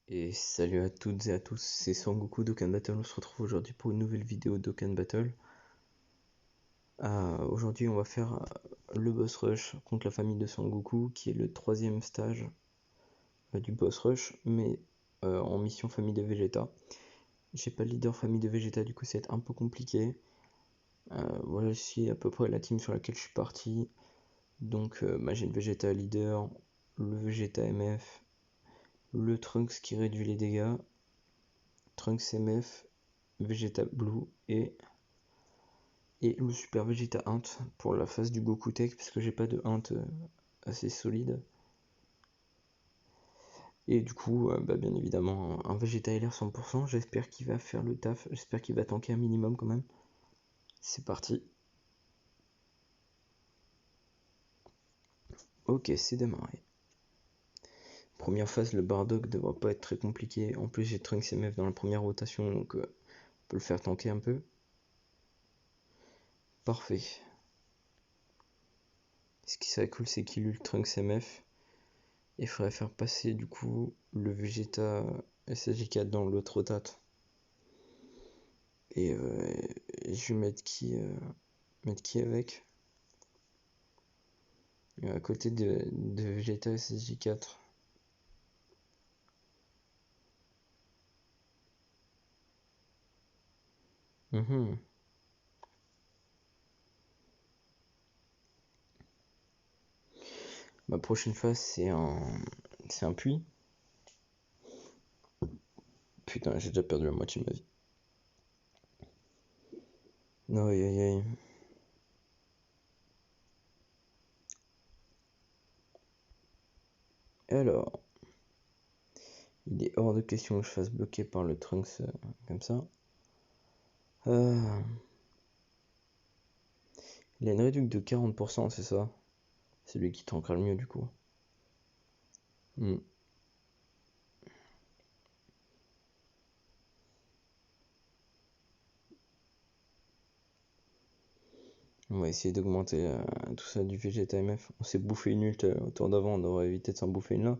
Et salut à toutes et à tous, c'est Sangoku Dokkan Battle. On se retrouve aujourd'hui pour une nouvelle vidéo Dokkan Battle. Aujourd'hui, on va faire le boss rush contre la famille de Sangoku, qui est le troisième stage du boss rush, mais en mission famille de Vegeta. J'ai pas le leader famille de Vegeta, du coup, ça va être un peu compliqué. Voilà ici à peu près la team sur laquelle je suis parti. Donc, j'ai le Vegeta leader, le Vegeta MF, le Trunks qui réduit les dégâts, Trunks MF, Vegeta Blue et le Super Vegeta Int pour la phase du Goku Tech, parce que j'ai pas de Int assez solide. Et du coup, bien évidemment, un Vegeta LR 100%, j'espère qu'il va faire le taf, j'espère qu'il va tanker un minimum quand même. C'est parti. Ok, c'est démarré. Première phase, le Bardock devrait pas être très compliqué. En plus, j'ai Trunks MF dans la première rotation, donc on peut le faire tanker un peu. Parfait. Ce qui serait cool, c'est qu'il eut le Trunks MF. Et il faudrait faire passer du coup le Vegeta SSJ4 dans l'autre rotate. Et je vais mettre qui avec à côté de Vegeta SSJ4. Ma prochaine phase, c'est un puits. Putain, j'ai déjà perdu la moitié de ma vie. Non, aïe aïe aïe. Alors, il est hors de question que je fasse bloquer par le Trunks comme ça. Il a une réduction de 40%, c'est ça? C'est lui qui tankera le mieux du coup. On va essayer d'augmenter tout ça du Vegeta MF. On s'est bouffé une ult au tour d'avant, on devrait éviter de s'en bouffer une là.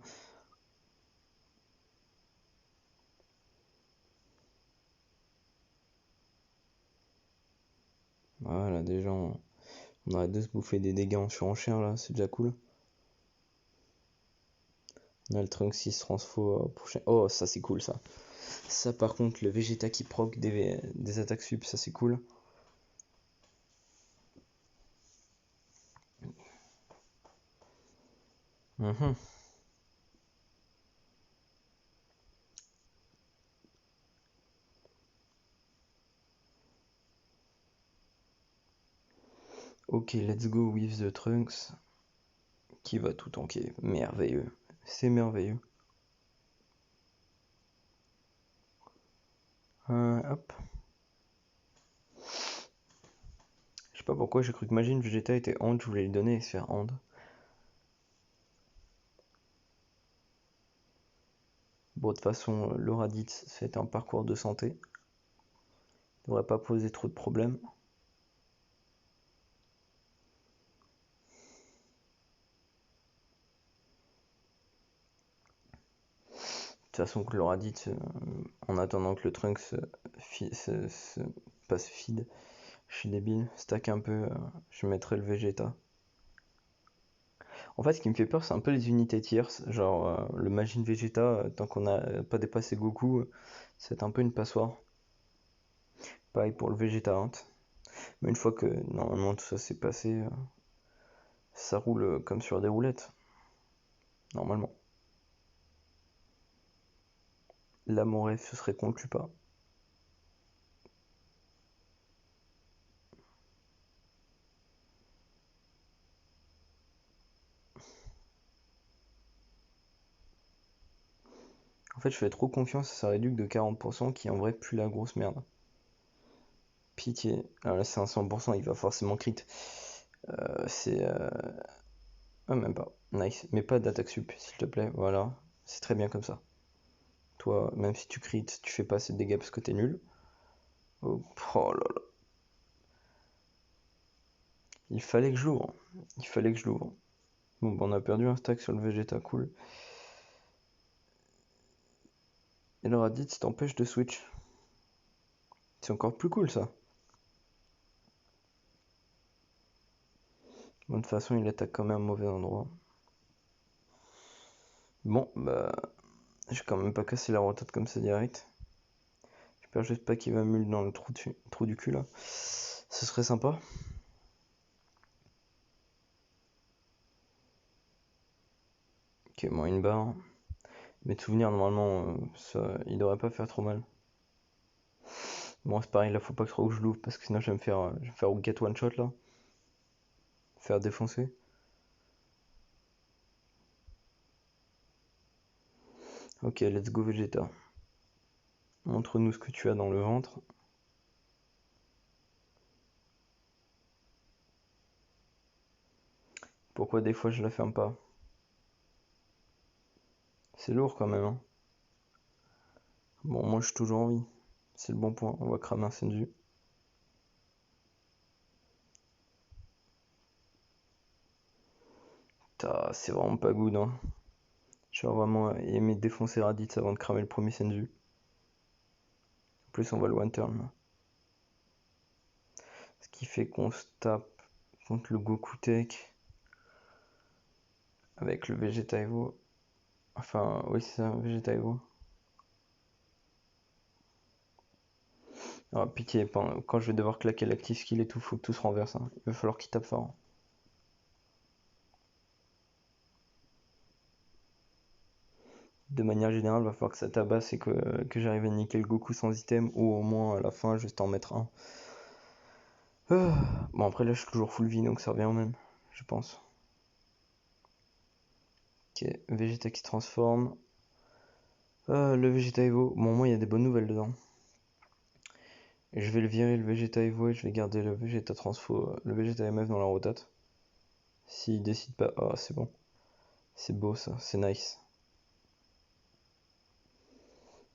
Voilà, déjà on arrête de se bouffer des dégâts en surenchère là, c'est déjà cool. On a le Trunks 6 transfo prochain. Oh, ça c'est cool ça. Ça par contre, le Vegeta qui proc des attaques sup, ça c'est cool. Ok, let's go with the Trunks. Qui va tout tanker. Merveilleux. C'est merveilleux. Hop. Je sais pas pourquoi, j'ai cru que Majin Vegeta était hand, je voulais lui donner et se faire hand. Bon, de toute façon, le Raditz, c'est un parcours de santé. Il devrait pas poser trop de problèmes. De toute façon, que le Raditz, en attendant que le Trunks se passe feed, je suis débile, stack un peu, je mettrai le Vegeta. En fait, ce qui me fait peur, c'est un peu les unités tiers, genre le Majin Vegeta, tant qu'on n'a pas dépassé Goku, c'est un peu une passoire. Pareil pour le Vegeta Hunt. Mais une fois que normalement tout ça s'est passé, ça roule comme sur des roulettes. Normalement. Là, mon rêve, ce serait qu'on le tue pas. En fait, je fais trop confiance à sa réduc de 40% qui en vrai pue la grosse merde. Pitié. Alors là, c'est un 100%, il va forcément crit. C'est. Ah, même pas. Nice. Mais pas d'attaque sup, s'il te plaît. Voilà. C'est très bien comme ça. Toi, même si tu crit, tu fais pas assez de dégâts parce que t'es nul. Oh, oh là là. Il fallait que je l'ouvre. Il fallait que je l'ouvre. Bon, on a perdu un stack sur le Vegeta, cool. Et le Raditz t'empêche de switch. C'est encore plus cool ça. Bon, de toute façon, il attaque quand même un mauvais endroit. Bon, bah, j'ai quand même pas cassé la rotate comme ça direct. J'espère juste pas qu'il va mule dans le trou du cul là. Ce serait sympa. Ok, bon, une barre. Mes souvenirs, normalement, ça, il devrait pas faire trop mal. Bon, c'est pareil, là, faut pas trop que je l'ouvre parce que sinon je vais me faire get one shot là. Faire défoncer. Ok, let's go Vegeta. Montre-nous ce que tu as dans le ventre. Pourquoi des fois je la ferme pas? C'est lourd quand même, hein. Bon, moi je suis toujours en vie. C'est le bon point. On va cramer un Senju. C'est vraiment pas good, hein. Je vais vraiment aimer défoncer Raditz avant de cramer le premier Senju. En plus, on va le one turn là. Ce qui fait qu'on se tape contre le Goku Tech avec le Vegeta Evo. Enfin, oui, c'est ça, Vegeta Evo. Ah, pitié, quand je vais devoir claquer l'active skill et tout, faut que tout se renverse, hein. Il va falloir qu'il tape fort. De manière générale, il va falloir que ça tabasse et que j'arrive à niquer le Goku sans item, ou au moins à la fin, juste en mettre un. Bon, après là, je suis toujours full vie, donc ça revient au même, je pense. Ok, Vegeta qui se transforme. Le Vegeta Evo. Bon, moi, il y a des bonnes nouvelles dedans. Et je vais le virer, le Vegeta Evo, et je vais garder le Vegeta Transfo, le Vegeta MF dans la rotate. S'il décide pas. Oh, c'est bon. C'est beau ça, c'est nice.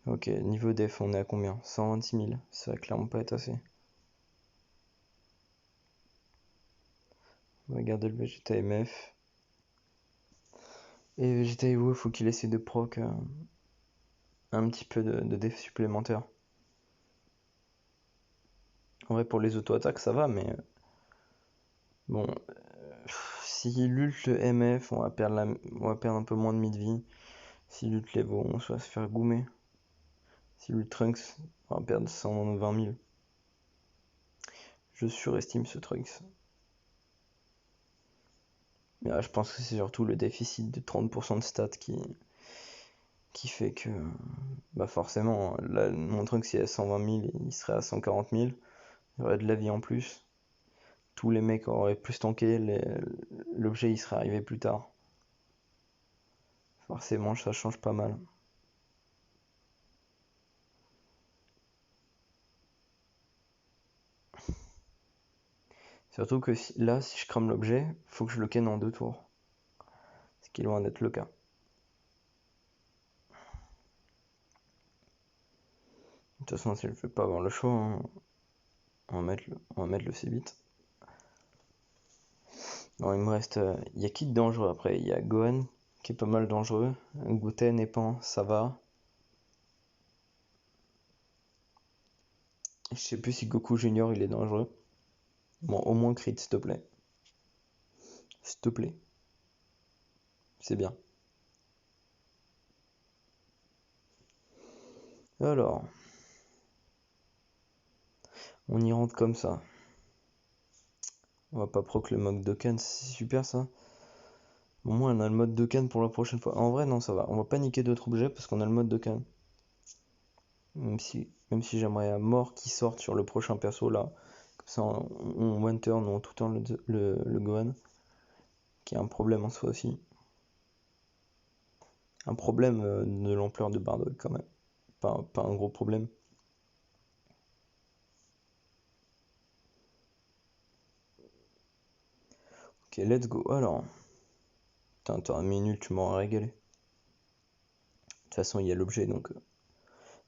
Ok, niveau def, on est à combien? 126 000. Ça va clairement pas être assez. On va garder le Vegeta MF. Et Vegeta Evo, faut qu'il essaie de proc un petit peu de def supplémentaire. En vrai, pour les auto-attaques, ça va, mais bon, s'il ult le MF, on va perdre un peu moins de mid-vie. S'il ult l'Evo, on va se faire goumer. S'il ult Trunks, on va perdre 120 000. Je surestime ce Trunks. Mais là, je pense que c'est surtout le déficit de 30% de stats qui fait que, bah forcément, là, mon Trunks il est à 120 000, il serait à 140 000. Il y aurait de la vie en plus. Tous les mecs auraient plus tanké, l'objet il serait arrivé plus tard. Forcément, ça change pas mal. Surtout que là, si je crame l'objet, faut que je le ken en 2 tours. Ce qui est loin d'être le cas. De toute façon, si je ne fais pas avoir le choix, hein, on va mettre le C8. Bon, il me reste. Il y a qui de dangereux après? Il y a Gohan qui est pas mal dangereux. Goten et Pan, ça va. Je sais plus si Goku Junior il est dangereux. Bon, au moins crit, s'il te plaît. S'il te plaît. C'est bien. Alors, on y rentre comme ça. On va pas proc le mode Dokkan, c'est super ça. Au moins on a le mode Dokkan pour la prochaine fois. En vrai, non, ça va. On va pas niquer d'autres objets parce qu'on a le mode Dokkan. Même si j'aimerais à mort qu'il sorte sur le prochain perso là. Comme ça, on one turn ou on tout turn le Gohan. Qui est un problème en soi aussi. Un problème de l'ampleur de Bardock quand même. Pas un gros problème. Ok, let's go. Alors. Putain, t'as un minute, tu m'auras régalé. De toute façon, il y a l'objet donc.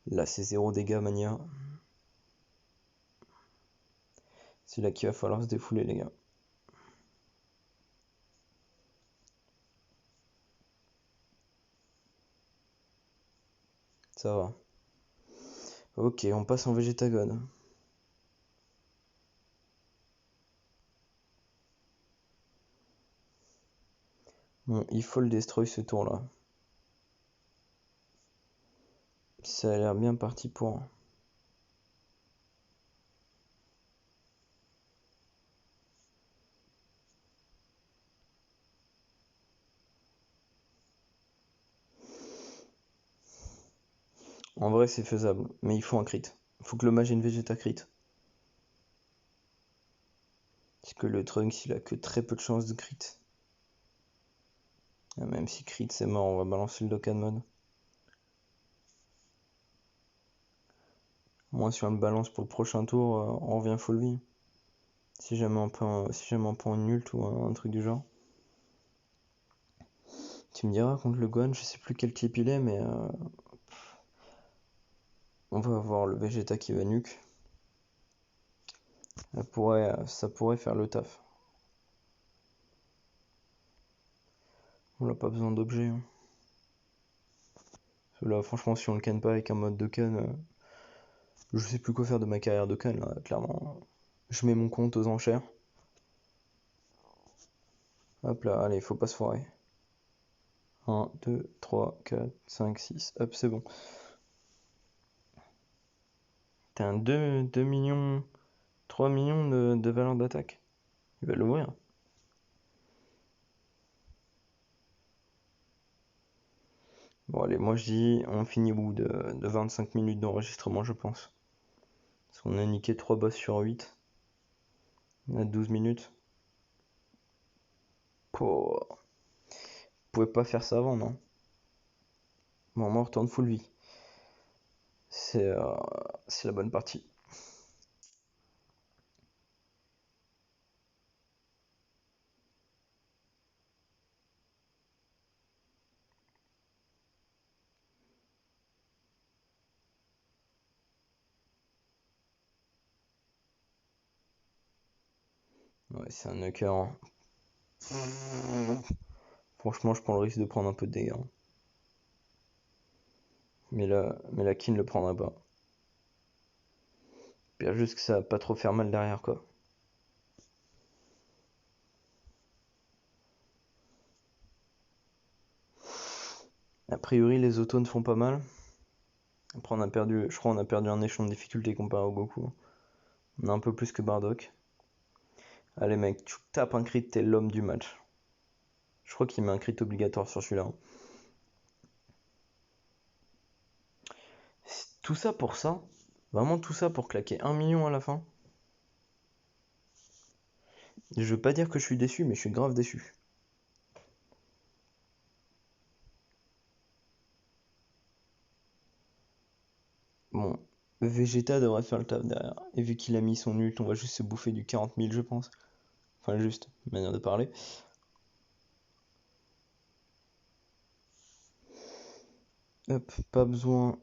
Là, c'est 0 dégâts, mania. C'est là qu'il va falloir se défouler, les gars. Ça va. Ok, on passe en Végétagone. Bon, il faut le destroy ce tour-là. Ça a l'air bien parti pour. En vrai, c'est faisable, mais il faut un crit. Il faut que le mage ait une Vegeta crit. Parce que le Trunks, il a que très peu de chances de crit. Même si crit, c'est mort, on va balancer le Dokkan mode. Moi, si on le balance pour le prochain tour, on revient full vie. Si jamais on prend une ult ou un truc du genre. Tu me diras contre le Gohan, je sais plus quel type il est, mais on va avoir le Vegeta qui va nuke. Ça pourrait faire le taf. On n'a pas besoin d'objets. Hein. Là, franchement, si on le canne pas avec un mode de canne, je sais plus quoi faire de ma carrière de canne, là, clairement. Je mets mon compte aux enchères. Hop là, allez, faut pas se foirer. 1, 2, 3, 4, 5, 6. Hop, c'est bon. T'as un 2 millions, 3 millions de valeur d'attaque. Il va l'ouvrir. Bon, allez, moi je dis, on finit au bout de 25 minutes d'enregistrement, je pense. Parce qu'on a niqué 3 boss sur 8. On a 12 minutes. Pouah. Vous pouvez pas faire ça avant, non? Bon, moi on retourne full vie. C'est la bonne partie. Ouais, c'est un knocker. Hein. Franchement, je prends le risque de prendre un peu de dégâts. Hein. Mais la Kin le prendra pas. Pire juste que ça va pas trop faire mal derrière, quoi. A priori, les autos ne font pas mal. Après, je crois qu'on a perdu un échelon de difficulté comparé au Goku. On a un peu plus que Bardock. Allez mec, tu tapes un crit, t'es l'homme du match. Je crois qu'il met un crit obligatoire sur celui-là. Tout ça pour ça. Vraiment tout ça pour claquer 1 million à la fin. Je veux pas dire que je suis déçu, mais je suis grave déçu. Bon, Vegeta devrait faire le taf derrière. Et vu qu'il a mis son ult, on va juste se bouffer du 40 000, je pense. Enfin, juste, manière de parler. Hop, pas besoin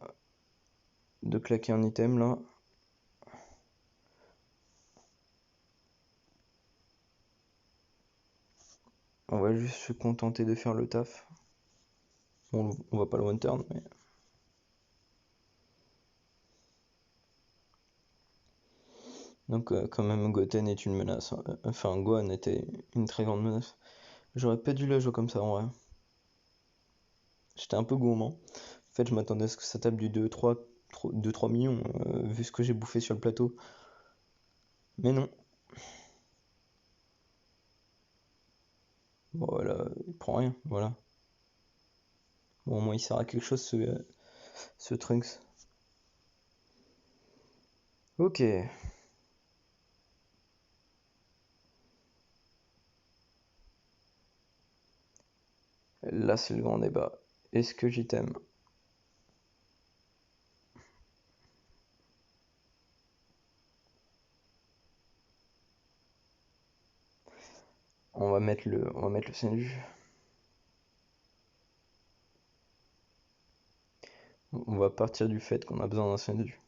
de claquer un item là. On va juste se contenter de faire le taf. Bon, on va pas le one turn, mais. Donc, quand même, Goten est une menace. Enfin, Gohan était une très grande menace. J'aurais pas dû la jouer comme ça en vrai. J'étais un peu gourmand. En fait, je m'attendais à ce que ça tape du 2-3 millions, vu ce que j'ai bouffé sur le plateau. Mais non. Bon, voilà, il prend rien, voilà. Bon, au moins, il sert à quelque chose, ce Trunks. Ok. Là, c'est le grand débat. Est-ce que j'y t'aime? On va mettre le Senju. On va partir du fait qu'on a besoin d'un Senju.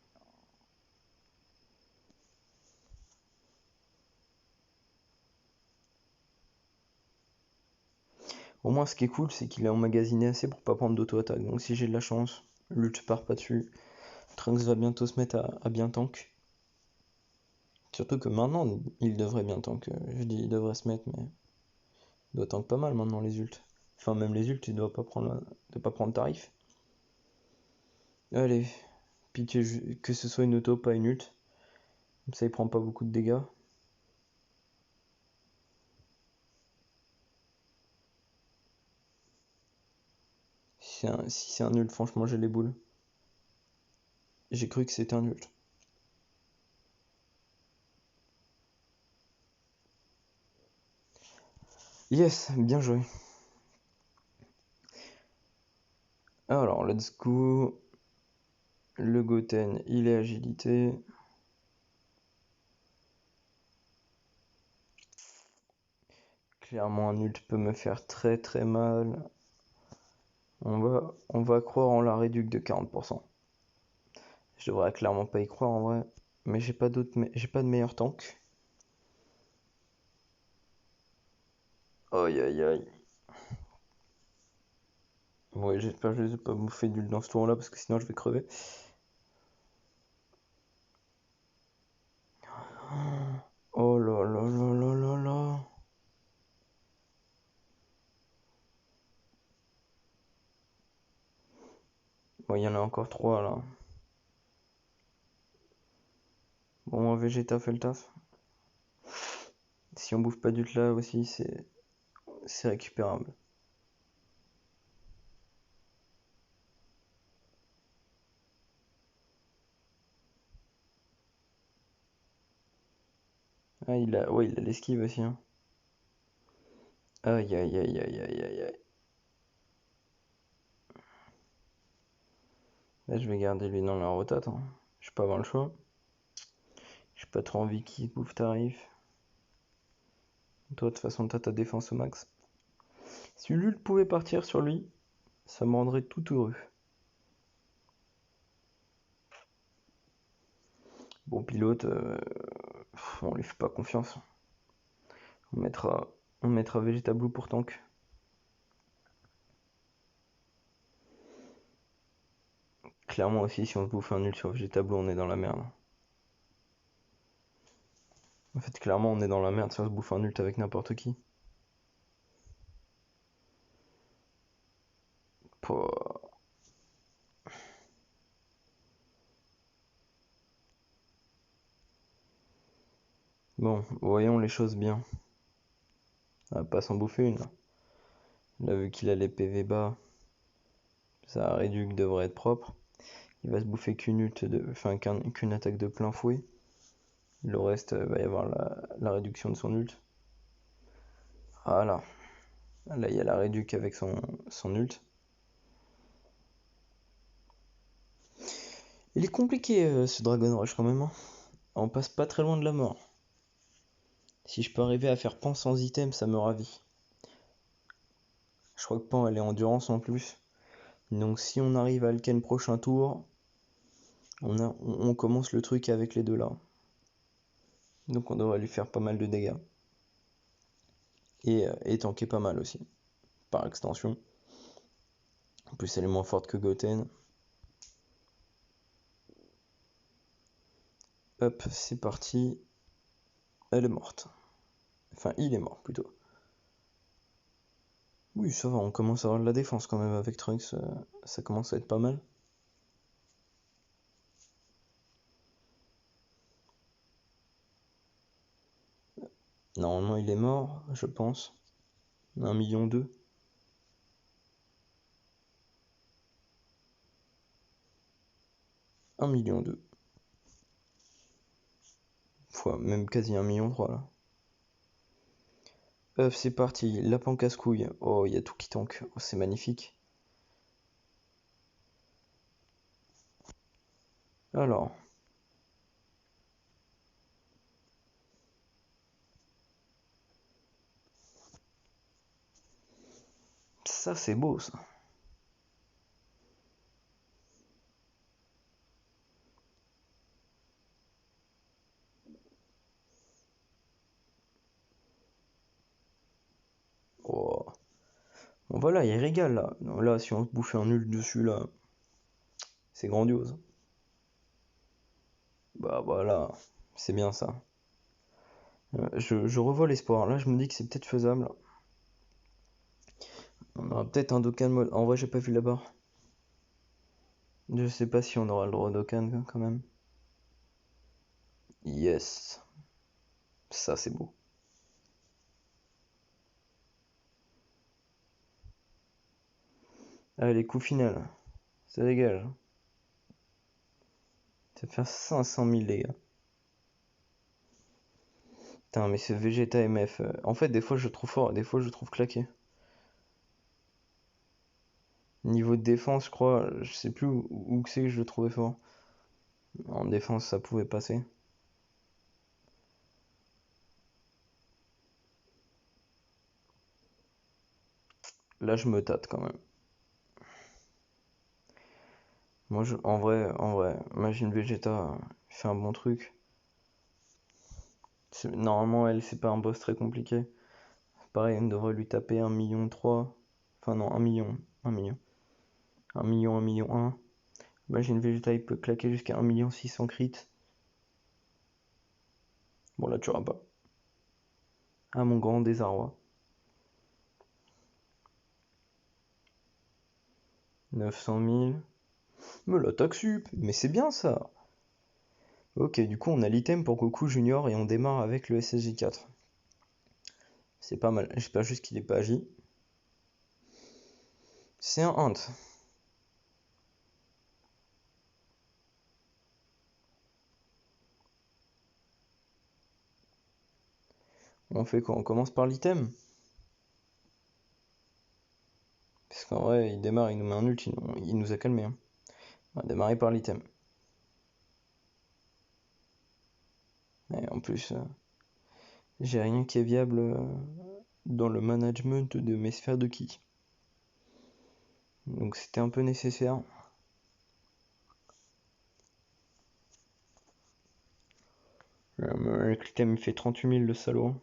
Au moins, ce qui est cool, c'est qu'il a emmagasiné assez pour pas prendre d'auto-attaque. Donc, si j'ai de la chance, lutte part pas dessus. Trunks va bientôt se mettre à bien tank. Surtout que maintenant, il devrait bien tank. Je dis il devrait se mettre, mais il doit tank pas mal maintenant les ults. Enfin, même les ults, il doit pas prendre tarif. Allez, pitié que ce soit une auto, pas une ult. Comme ça, il prend pas beaucoup de dégâts. Si c'est un ult, franchement, j'ai les boules. J'ai cru que c'était un ult. Yes, bien joué. Alors, let's go. Le Goten, il est agilité. Clairement, un ult peut me faire très très mal. On va croire en la réduc de 40%. Je devrais clairement pas y croire en vrai. Mais j'ai pas de meilleur tank. Aïe aïe aïe. Ouais, j'espère que je les ai pas bouffé d'ult dans ce tour là parce que sinon je vais crever. Oh là là là là là là. Bon, il y en a encore 3 là. Bon, Vegeta fait le taf. Si on bouffe pas d'ult là aussi, c'est récupérable. Ah, il a l'esquive aussi. Hein. Aïe aïe aïe aïe aïe aïe aïe. Là, je vais garder lui dans la rotate. Hein. Je vais pas avoir le choix. J'ai pas trop envie qu'il bouffe tarif. Toi, de toute façon, t'as ta défense au max. Si l'ult pouvait partir sur lui, ça me rendrait tout heureux. Bon pilote, on lui fait pas confiance. On mettra Vegeta Blue pour tank. Clairement aussi, si on se bouffe un ult sur Vegeta Blue, on est dans la merde. En fait, clairement, on est dans la merde si on se bouffe un ult avec n'importe qui. Pouah. Bon, voyons les choses bien. On va pas s'en bouffer une. Là, vu qu'il a les PV bas, sa réduc devrait être propre. Il va se bouffer qu'une attaque de plein fouet. Le reste, va y avoir la réduction de son ult. Voilà. Là, il y a la réduc avec son ult. Il est compliqué ce Dragon Rush quand même. Hein. On passe pas très loin de la mort. Si je peux arriver à faire Pan sans item, ça me ravit. Je crois que Pan elle est endurance en plus. Donc si on arrive à le ken prochain tour, on commence le truc avec les deux là. Donc on devrait lui faire pas mal de dégâts. Et tanker pas mal aussi. Par extension. En plus elle est moins forte que Goten. Hop, c'est parti. Elle est morte. Enfin, il est mort plutôt. Oui, ça va, on commence à avoir de la défense quand même avec Trunks. Ça commence à être pas mal. Normalement, il est mort, je pense. 1,2 million. 1,2 million. Fois, même quasi 1,3 million là. Hop, c'est parti. Lapin casse-couille. Oh, il y a tout qui tank. Oh, c'est magnifique. Alors. Ça, c'est beau, ça. Oh. Bon, voilà, il régale, là. Là, si on se bouffait un nul dessus, là, c'est grandiose. Bah voilà, c'est bien ça. Je revois l'espoir. Là, je me dis que c'est peut-être faisable. On aura peut-être un Dokkan mode. En vrai, j'ai pas vu la barre. Je sais pas si on aura le droit au Dokkan quand même. Yes. Ça, c'est beau. Allez, coup final. Ça dégage. Ça fait 500 000, les gars. Putain, mais ce Vegeta MF. En fait, des fois, je le trouve fort, des fois, je le trouve claqué. Niveau de défense, je crois, je sais plus où que c'est que je le trouvais fort. En défense, ça pouvait passer. Là, je me tâte quand même. Moi, en vrai, imagine Vegeta fait un bon truc. Normalement, elle, c'est pas un boss très compliqué. Pareil, on devrait lui taper 1,3 million. Enfin, non, 1 million. 1 million. 1 million, 1 million 1. Imagine Vegeta, il peut claquer jusqu'à 1 million 600 crit. Bon, là, tu auras pas. À mon grand désarroi. 900 000. Mais l'attaque sup. Mais c'est bien ça. Ok, du coup, on a l'item pour Goku Junior et on démarre avec le SSJ4. C'est pas mal. J'espère juste qu'il est pas agi. C'est un Ant. On fait quoi? On commence par l'item? Parce qu'en vrai, il démarre, il nous met un ult, il nous a calmé. Hein. On va démarrer par l'item. Et en plus, j'ai rien qui est viable dans le management de mes sphères de ki. Donc c'était un peu nécessaire. L'item il fait 38 000 le salaud.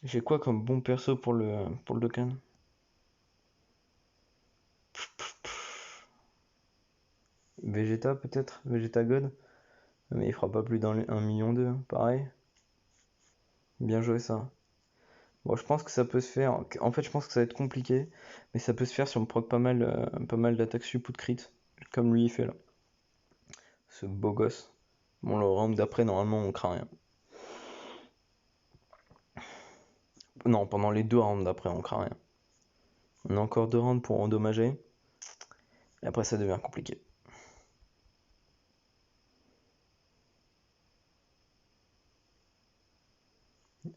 J'ai quoi comme bon perso pour le Dokkan? Vegeta peut-être? Vegeta God? Mais il fera pas plus d'un 1 million 2, pareil. Bien joué ça. Bon, je pense que ça peut se faire. En fait, je pense que ça va être compliqué, mais ça peut se faire si on proc pas mal d'attaques sup ou de crit, comme lui il fait là. Ce beau gosse. Bon, le round d'après, normalement, on craint rien. Non, pendant les 2 rounds d'après, on craint rien. On a encore 2 rounds pour endommager, et après, ça devient compliqué.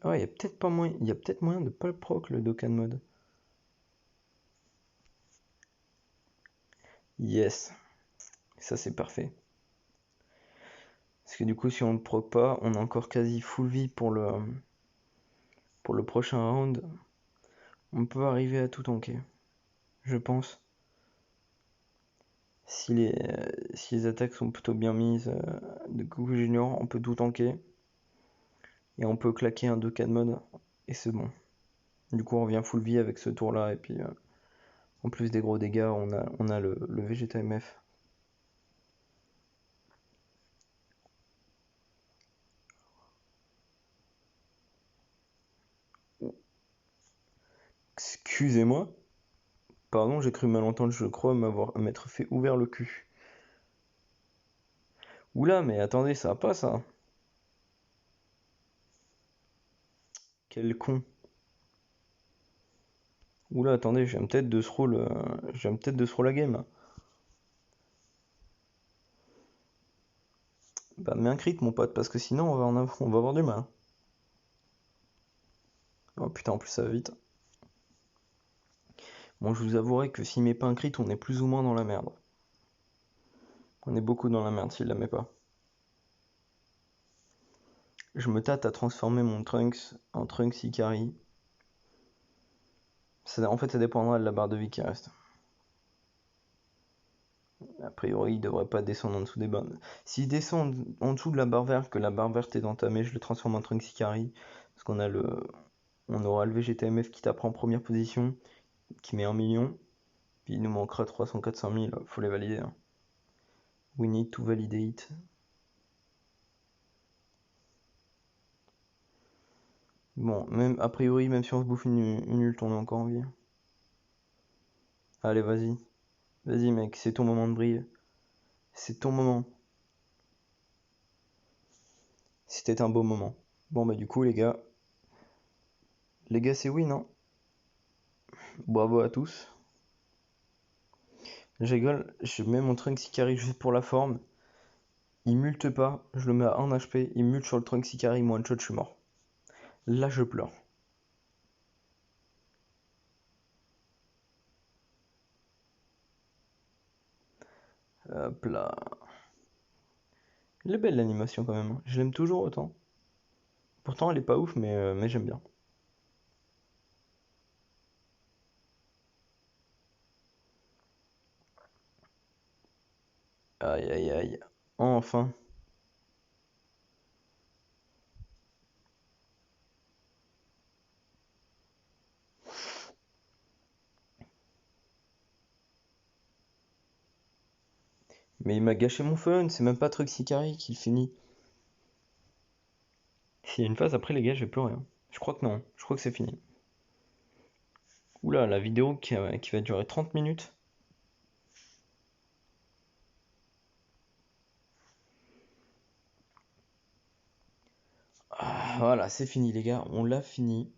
Ouais, il y a peut-être pas moyen, il y a peut-être moyen de pas le proc le Dokkan mode. Yes, ça c'est parfait. Parce que du coup, si on ne proc pas, on a encore quasi full vie pour le prochain round. On peut arriver à tout tanker, je pense. Si les attaques sont plutôt bien mises de Goku Junior, on peut tout tanker. Et on peut claquer un 2K de mode. Et c'est bon. Du coup, on revient full vie avec ce tour là. Et puis, en plus des gros dégâts, on a le Vegeta MF. Excusez-moi. Pardon, j'ai cru mal entendre, je crois m'être fait ouvert le cul. Oula, mais attendez, ça va pas ça. Quel con. Oula, attendez, je viens peut-être de se roll la game là. Bah, mets un crit, mon pote, parce que sinon on va avoir du mal. Oh putain, en plus ça va vite. Bon, je vous avouerai que s'il met pas un crit, on est plus ou moins dans la merde. On est beaucoup dans la merde s'il la met pas. Je me tâte à transformer mon Trunks en Trunks Ikari. En fait, ça dépendra de la barre de vie qui reste. A priori, il devrait pas descendre en dessous des barres. S'il descend en dessous de la barre verte, que la barre verte est entamée, je le transforme en Trunks Ikari. Parce on aura le VGTMF qui tape en première position, qui met 1 million. Puis il nous manquera 300-400 000, faut les valider. Hein. We need to validate. Bon, même a priori, même si on se bouffe une ult, on est encore en vie. Allez, vas-y. Vas-y, mec, c'est ton moment de briller. C'est ton moment. C'était un beau moment. Bon, bah, du coup, les gars. Les gars, c'est win, hein. Bravo à tous. Je rigole, je mets mon Trunks Ikari juste pour la forme. Il multe pas, je le mets à 1 HP, il multe sur le Trunks Ikari, moi one shot, je suis mort. Là, je pleure. Hop là. Elle est belle l'animation quand même, hein. Je l'aime toujours autant. Pourtant, elle est pas ouf, mais j'aime bien. Aïe aïe aïe. Enfin. Mais il m'a gâché mon fun, c'est même pas Trunks Ikari qui le finit. S'il y a une phase après, les gars, je vais pleurer, hein. Je crois que non, je crois que c'est fini. Oula, la vidéo qui va durer 30 minutes. Ah, voilà, c'est fini les gars, on l'a fini.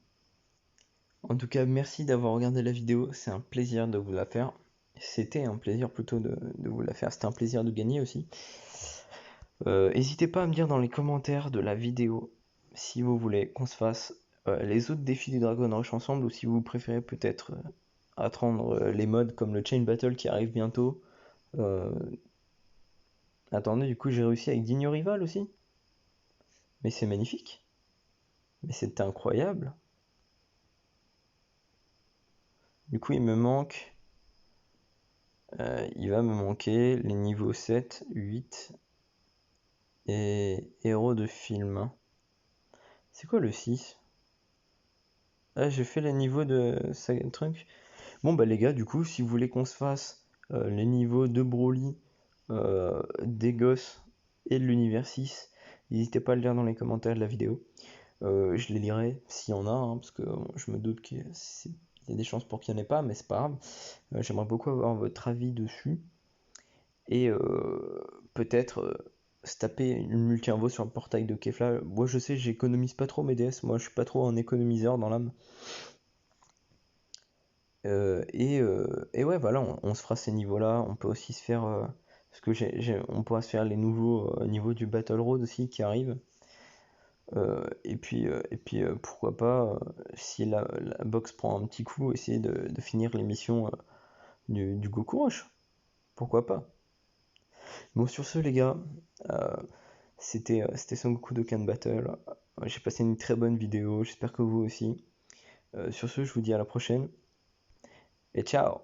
En tout cas, merci d'avoir regardé la vidéo, c'est un plaisir de vous la faire. C'était un plaisir plutôt de vous la faire, c'était un plaisir de gagner aussi. N'hésitez pas à me dire dans les commentaires de la vidéo si vous voulez qu'on se fasse les autres défis du Dragon Rush ensemble ou si vous préférez peut-être attendre les modes comme le Chain Battle qui arrive bientôt. Euh, Attendez, du coup j'ai réussi avec Digno Rival aussi. Mais c'est magnifique. Mais c'est incroyable. Du coup il me manque... il va me manquer les niveaux 7, 8 et héros de film. C'est quoi le 6? Ah, j'ai fait les niveaux de Trunk. Bon bah les gars, du coup, si vous voulez qu'on se fasse les niveaux de Broly, des gosses et de l'univers 6, n'hésitez pas à le dire dans les commentaires de la vidéo. Je les lirai s'il y en a, hein, parce que bon, je me doute qu'il y a des chances pour qu'il n'y en ait pas, mais c'est pas grave. J'aimerais beaucoup avoir votre avis dessus. Et peut-être se taper une multi-invo sur le portail de Kefla. Moi je sais, j'économise pas trop mes DS, moi je suis pas trop un économiseur dans l'âme. Et ouais, voilà, on se fera ces niveaux-là. On peut aussi se faire. Parce que on pourra se faire les nouveaux niveaux du Battle Road aussi qui arrivent. Et puis pourquoi pas, si la box prend un petit coup, essayer de finir les missions du Goku Rush. Pourquoi pas? Bon, sur ce, les gars, euh, c'était Son Goku Dokkan Battle. J'ai passé une très bonne vidéo. J'espère que vous aussi. Sur ce, je vous dis à la prochaine. Et ciao!